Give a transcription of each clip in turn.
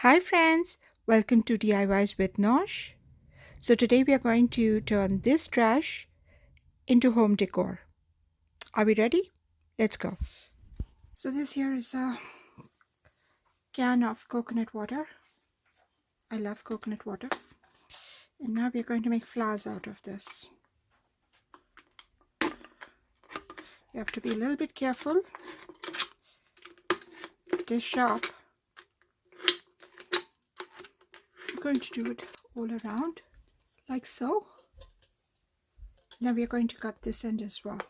Hi friends, welcome to DIYs with Nosh. So today we are going to turn this trash into home decor. Are we ready? Let's go. So this here is a can of coconut water. I love coconut water. And now we are going to make flowers out of this. You have to be a little bit careful. It is sharp. I'm going to do it all around like so. Now we are going to cut this end as well.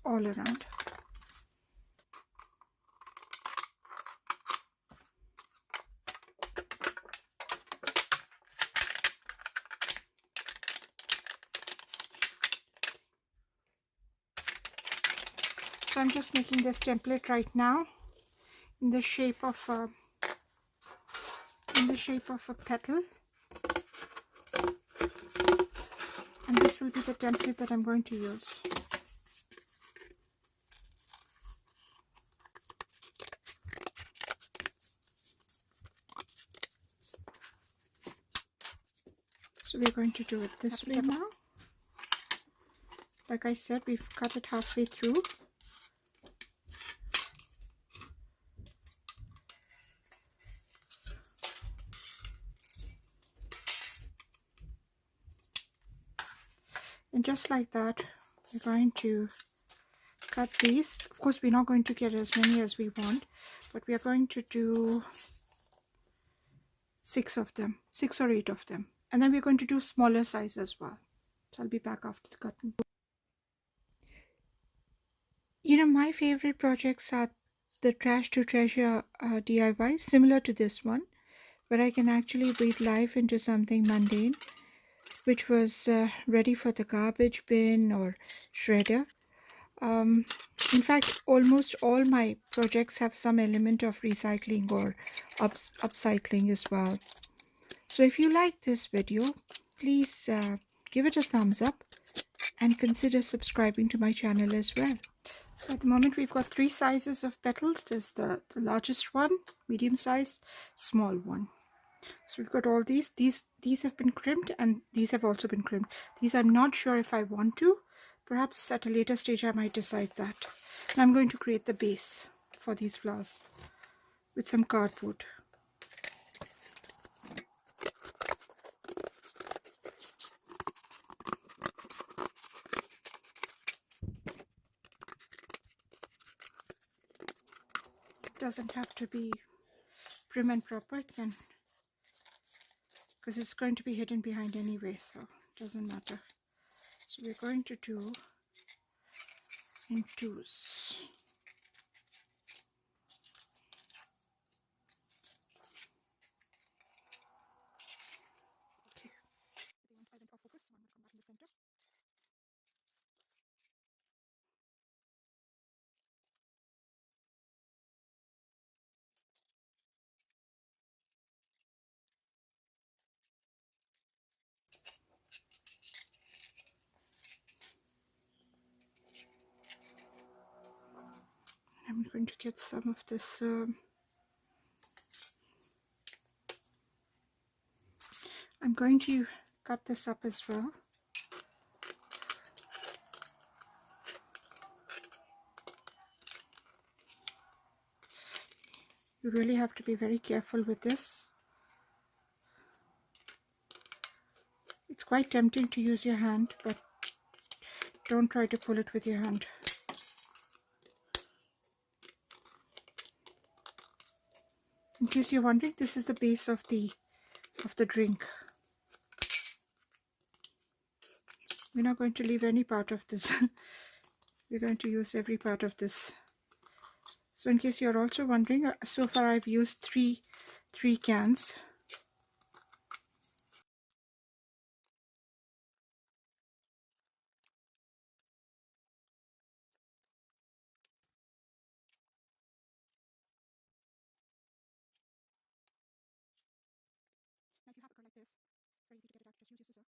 All around. So I'm just making this template right now in the shape of a petal, and this will be the template that I'm going to use. So we're going to do it this way now. Like I said, we've cut it halfway through. And just like that, we're going to cut these. Of course, we're not going to get as many as we want, but we are going to do 6 of them, 6 or 8 of them. And then we're going to do smaller size as well. So I'll be back after the cutting. My favorite projects are the trash to treasure DIY, similar to this one, where I can actually breathe life into something mundane, which was ready for the garbage bin or shredder. Um, in fact, almost all my projects have some element of recycling or upcycling as well. So if you like this video, please give it a thumbs up and consider subscribing to my channel as well. So at the moment we've got 3 sizes of petals. There's the largest one, medium size, small one. So we've got all these. These have been crimped, and these have also been crimped. These I'm not sure if I want to. Perhaps at a later stage I might decide that. And I'm going to create the base for these flowers with some cardboard. It doesn't have to be prim and proper. It can, because it's going to be hidden behind anyway, so it doesn't matter. So we're going to do in twos. Okay. I went off focus, so I'm going to come back in the center. I'm going to get some of this I'm going to cut this up as well. You really have to be very careful with this. It's quite tempting to use your hand, but don't try to pull it with your hand. In case you're wondering, this is the base of the drink. We're not going to leave any part of this. We're going to use every part of this. So in case you're also wondering, so far I've used three cans. Now if you have a car like this, it's very easy to get it out. Just use your scissor.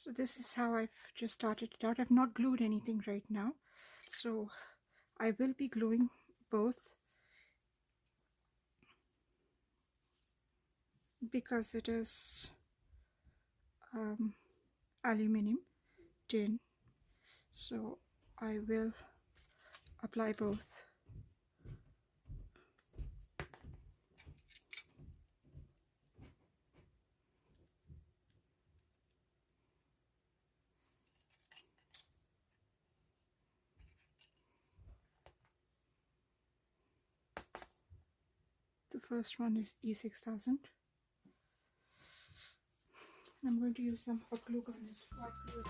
So this is how I've just started it out. I've not glued anything right now, so I will be gluing both because it is aluminum tin, so I will apply both. The first one is E6000. I'm going to use some hot glue gun as hot glue.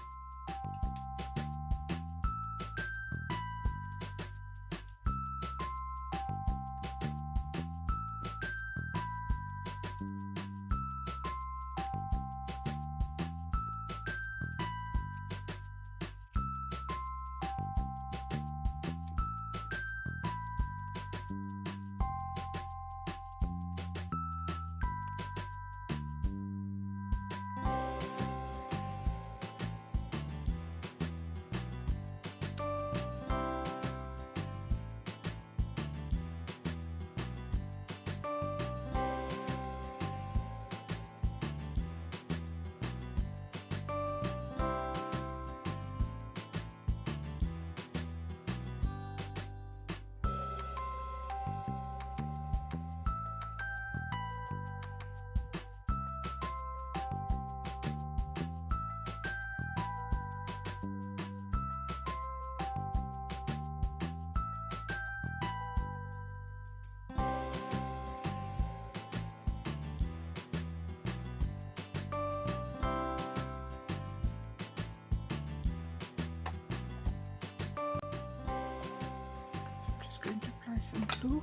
Going to apply some glue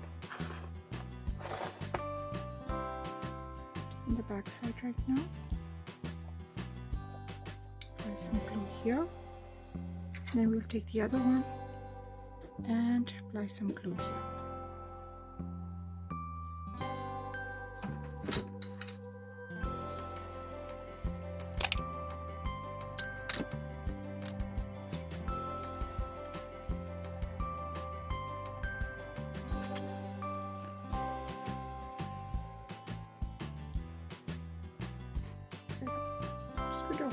in the back side right now. Apply some glue here. Then we'll take the other one and apply some glue here.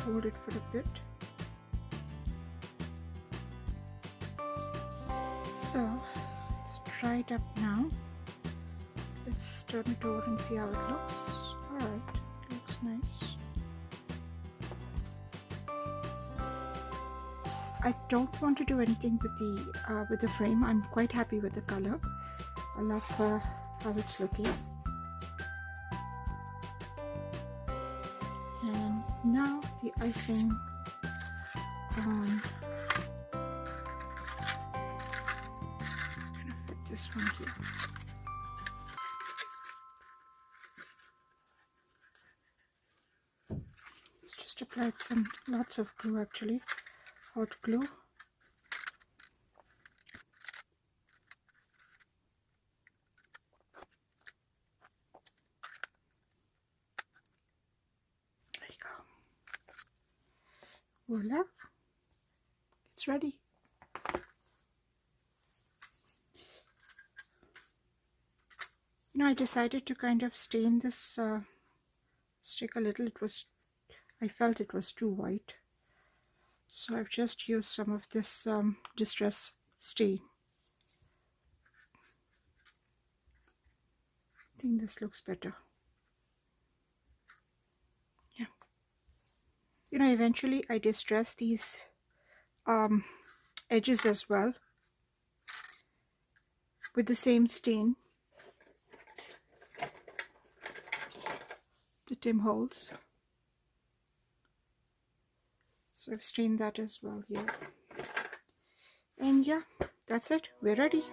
Hold it for a bit. So let's try it up now. Let's turn it over and see how it looks. Alright, it looks nice. I don't want to do anything with the frame. I'm quite happy with the color. I love how it's looking. And now the icing on. I'm gonna fit this one here. Just applied lots of glue actually, hot glue. There you go. Voila, it's ready. I decided to kind of stain this stick a little. I felt it was too white, so I've just used some of this distress stain. I think this looks better. Yeah. Eventually I distress these edges as well with the same stain, the Tim Holtz. So I've stained that as well here. And yeah, that's it. We're ready.